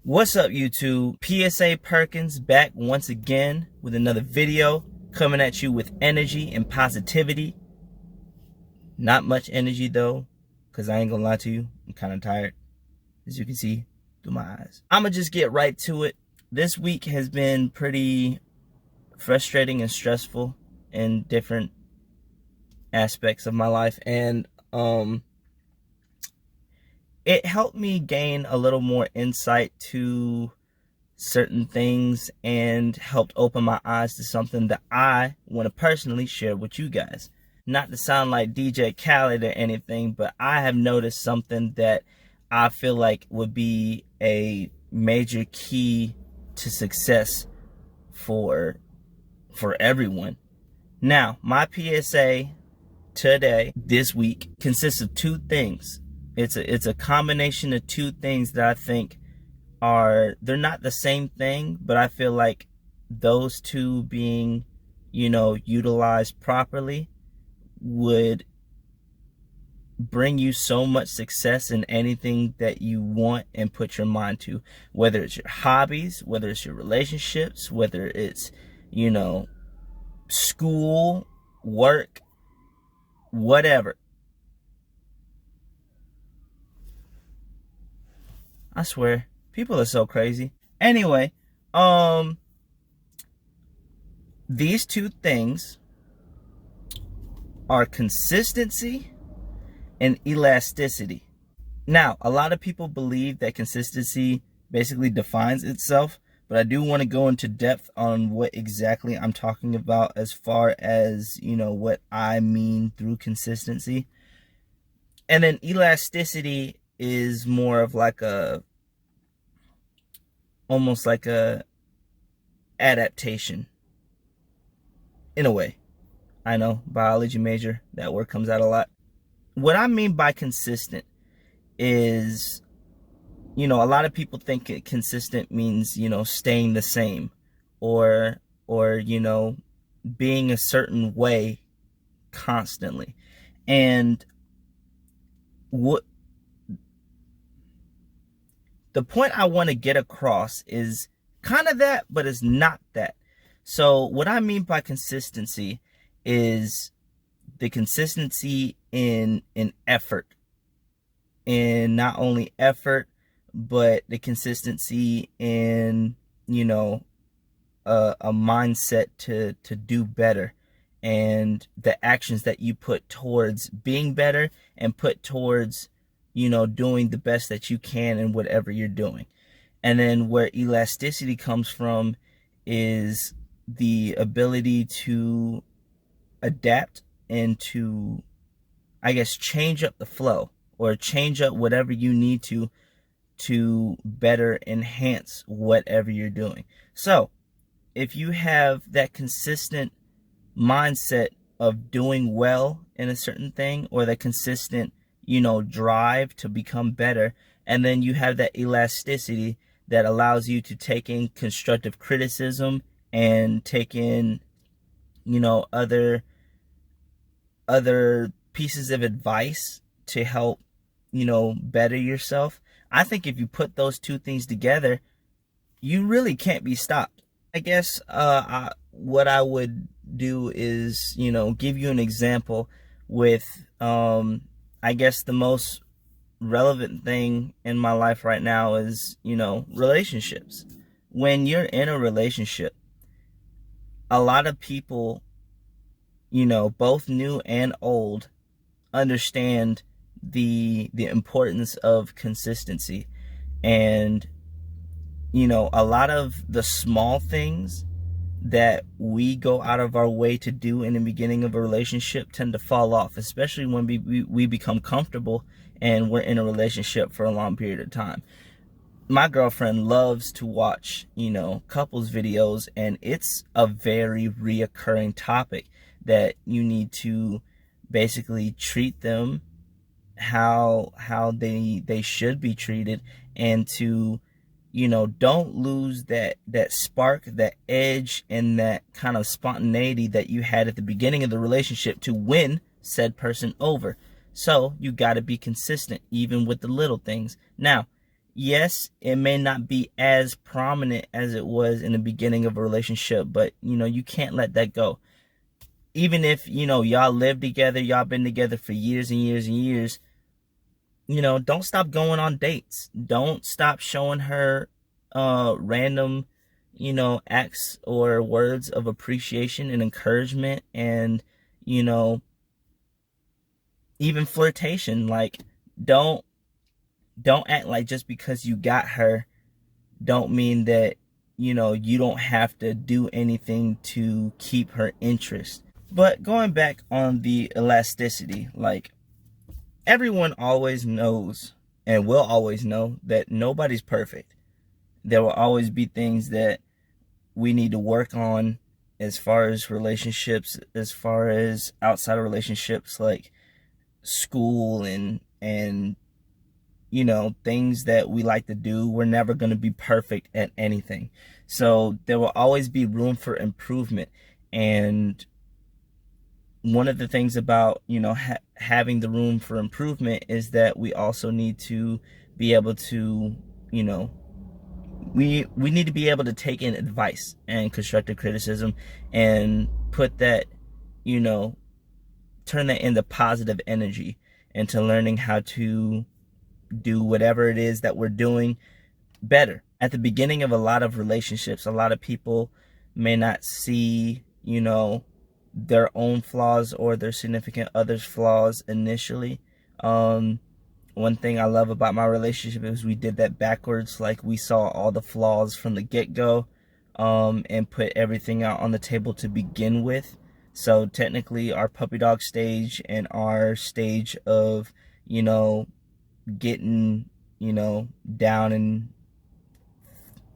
What's up, YouTube? PSA Perkins back once again with another video, coming at you with energy and positivity. Not much energy though, because I ain't gonna lie to you, I'm kind of tired, as you can see through my eyes. I'ma just get right to it. This week has been pretty frustrating and stressful in different aspects of my life, and it helped me gain a little more insight to certain things and helped open my eyes to something that I want to personally share with you guys. Not to sound like DJ Khaled or anything, but I have noticed something that I feel like would be a major key to success for everyone. Now, my PSA today, this week, consists of two things. It's a combination of two things that I think they're not the same thing, but I feel like those two being, utilized properly would bring you so much success in anything that you want and put your mind to, whether it's your hobbies, whether it's your relationships, whether it's, school, work, whatever. I swear, people are so crazy. Anyway, these two things are consistency and elasticity. Now, a lot of people believe that consistency basically defines itself, but I do want to go into depth on what exactly I'm talking about as far as, what I mean through consistency. And then elasticity is more of like almost like a adaptation in a way. I know, biology major, that word comes out a lot. What I mean by consistent is, a lot of people think consistent means, staying the same or being a certain way constantly. And the point I want to get across is kind of that, but it's not that. So what I mean by consistency is the consistency in effort. And not only effort, but the consistency in, a mindset to do better. And the actions that you put towards being better and put towards doing the best that you can in whatever you're doing. And then where elasticity comes from is the ability to adapt and to, change up the flow or change up whatever you need to better enhance whatever you're doing. So if you have that consistent mindset of doing well in a certain thing, or that consistent drive to become better, and then you have that elasticity that allows you to take in constructive criticism and take in other pieces of advice to help better yourself. I think if you put those two things together, you really can't be stopped. I guess what I would do is give you an example with the most relevant thing in my life right now is, relationships. When you're in a relationship, a lot of people, both new and old, understand the importance of consistency. And, a lot of the small things that we go out of our way to do in the beginning of a relationship tend to fall off, especially when we become comfortable and we're in a relationship for a long period of time. My girlfriend loves to watch, couples videos, and it's a very reoccurring topic that you need to basically treat them how they should be treated, and to don't lose that spark, that edge, and that kind of spontaneity that you had at the beginning of the relationship to win said person over. So you got to be consistent, even with the little things. Now, yes, it may not be as prominent as it was in the beginning of a relationship, but you can't let that go. Even if, y'all live together, y'all been together for years and years and years, don't stop going on dates. Don't stop showing her random, acts or words of appreciation and encouragement, and, even flirtation. Like, don't act like just because you got her don't mean that, you don't have to do anything to keep her interest. But going back on the elasticity, like, everyone always knows and will always know that nobody's perfect. There will always be things that we need to work on as far as relationships, as far as outside of relationships, like school and things that we like to do. We're never going to be perfect at anything. So there will always be room for improvement. And one of the things about, having the room for improvement is that we also need to be able to, we need to be able to take in advice and constructive criticism and put that, turn that into positive energy, into learning how to do whatever it is that we're doing better. At the beginning of a lot of relationships, a lot of people may not see, their own flaws or their significant other's flaws initially. One thing I love about my relationship is we did that backwards. Like, we saw all the flaws from the get-go, and put everything out on the table to begin with. So technically our puppy dog stage and our stage of, getting, down and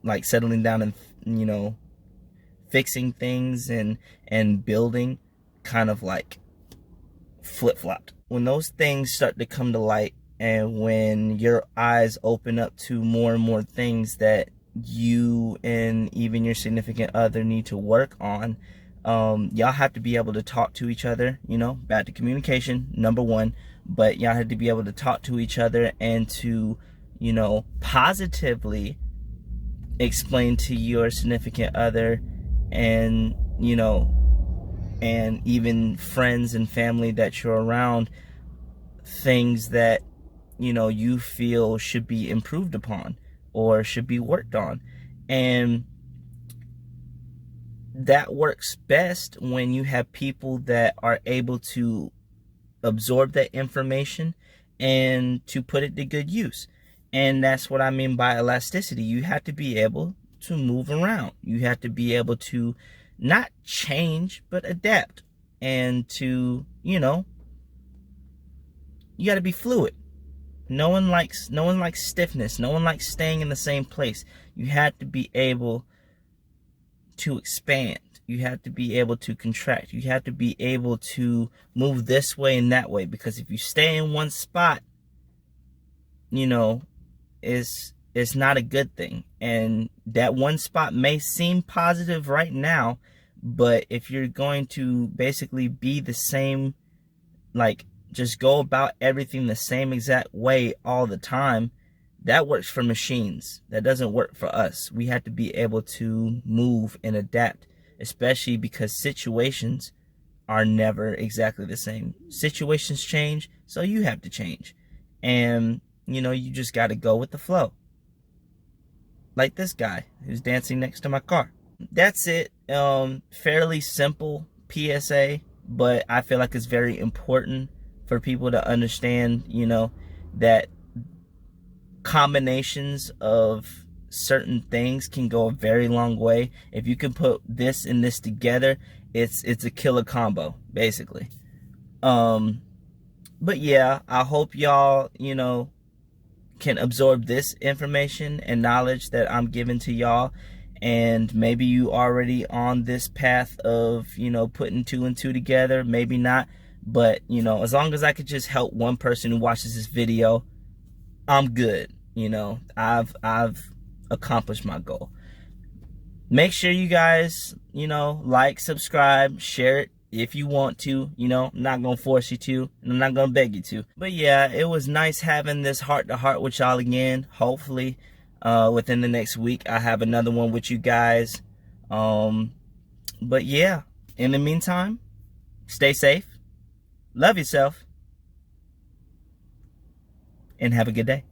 like settling down and, fixing things and building, kind of like flip-flopped. When those things start to come to light, and when your eyes open up to more and more things that you and even your significant other need to work on, y'all have to be able to talk to each other. Back to communication, number one. But y'all have to be able to talk to each other and to, positively explain to your significant other and, and even friends and family that you're around, things that, you feel should be improved upon or should be worked on. And that works best when you have people that are able to absorb that information and to put it to good use. And that's what I mean by elasticity. You have to be able to move around. You have to be able to not change, but adapt. And to, you got to be fluid. No one likes stiffness. No one likes staying in the same place. You have to be able to expand. You have to be able to contract. You have to be able to move this way and that way. Because if you stay in one spot, it's not a good thing. And that one spot may seem positive right now, but if you're going to basically be the same, like, just go about everything the same exact way all the time, that works for machines. That doesn't work for us. We have to be able to move and adapt, especially because situations are never exactly the same. Situations change, so you have to change. And, you just got to go with the flow. Like this guy who's dancing next to my car. That's it. Fairly simple PSA, but I feel like it's very important for people to understand, that combinations of certain things can go a very long way. If you can put this and this together, it's a killer combo, basically. But yeah, I hope y'all, can absorb this information and knowledge that I'm giving to y'all. And maybe you already on this path of, putting two and two together, maybe not. But, as long as I could just help one person who watches this video, I'm good. I've accomplished my goal. Make sure you guys, like, subscribe, share it if you want to. You know, I'm not gonna force you to, and I'm not gonna beg you to. But yeah, it was nice having this heart-to-heart with y'all again. Hopefully, within the next week, I have another one with you guys. But yeah, in the meantime, stay safe, love yourself, and have a good day.